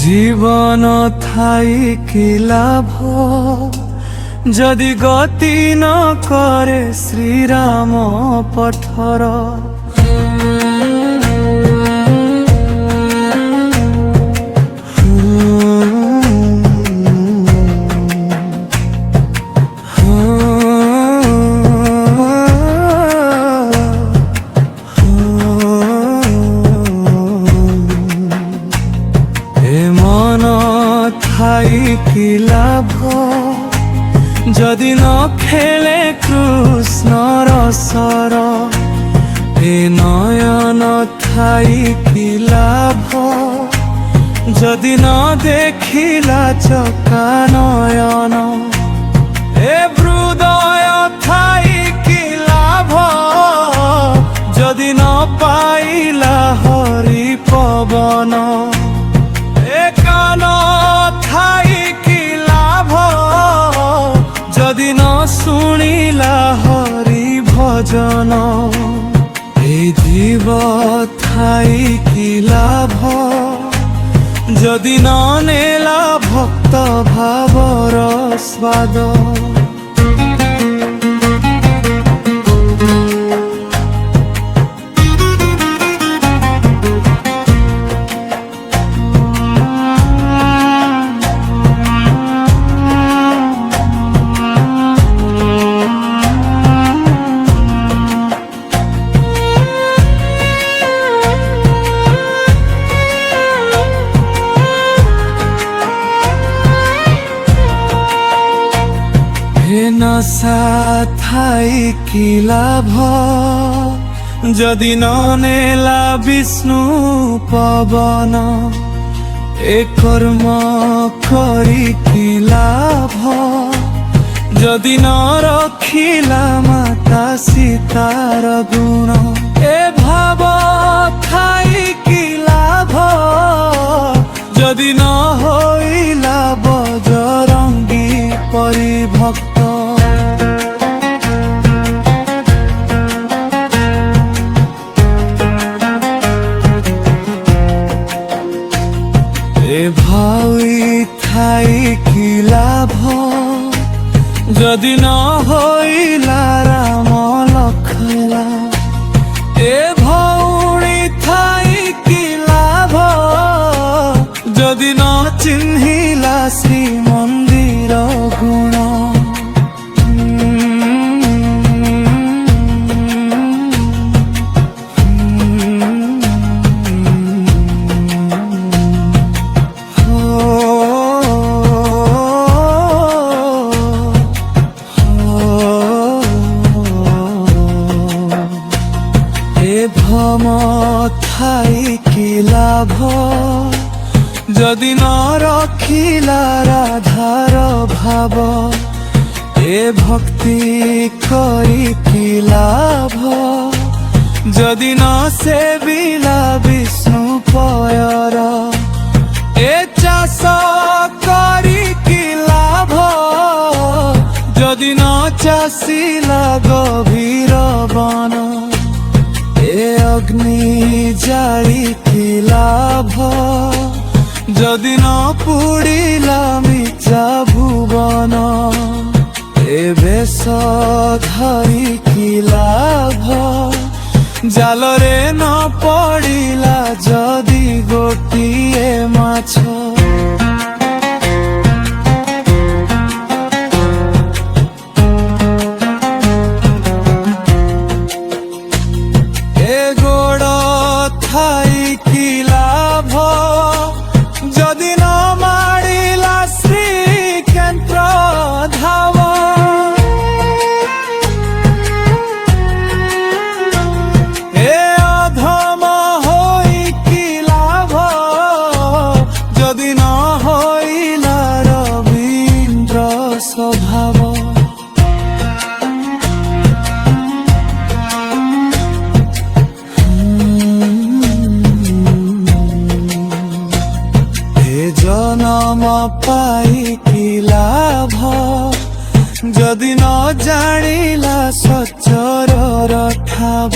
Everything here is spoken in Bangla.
জীবন থাই কি লাভ যদি গতি ন করে শ্রীরাম পথর। থাই কি লাভ যদি ন খেলে কৃষ্ণর সর। এ নয়ন থাই কি লাভ যদি ন দেখিলা চকা নয়ন। এ হৃদয় থাই কি লাভ যদি ন পাইলা হরি পবন। এ কান থাই কি লাভ যদি ন শুনিলা হরি ভজন। এই জীব থাই কি লাভ যদি ন নেলা ভক্ত ভাবর স্বাদ। নশা থাই কি লাভ যদি ন নেলা বিষ্ণু পবন। এ কর্ম করি কি লাভ যদি ন রখিলা মাতা সীতার গুণ। এ ভাব থাই কি লাভ যদি ন হইলা বজরঙ্গী পরিভক্ত। এ ভাই থাই কি লাভ যদি ন হইলা রাম লক্ষ্মণা। এ ভৌণী থাই কি লাভ যদি ন চিহ্নিলা শ্রীমন্দির গুণ। ভ্রম থাই কি লাভ যদি ন রখিলা রাধার ভাব। এ ভক্তি করি কি লাভ যদি ন সেবিলা বিষ্ণু পয়র। এ চাষ করি কি লাভ যদি ন চাষিলা গভীর বন। এ অগ্নি জালি কি লাভ যদি ন পুড়িলা মিছা ভুবন। এ বেশ ধরি কি লাভ জালরে ন পড়িলা যদি গোটিয়ে মাছ। থাই কি লাভ যদি ন মাড়িলা শ্রীকেন্দ্র ধাব। এ অধম হই কি লাভ যদি ন হইলা রবীন্দ্র স্বভাব। জনম পাই কি লাভ যদি ন জানিলা সচর ঠাব।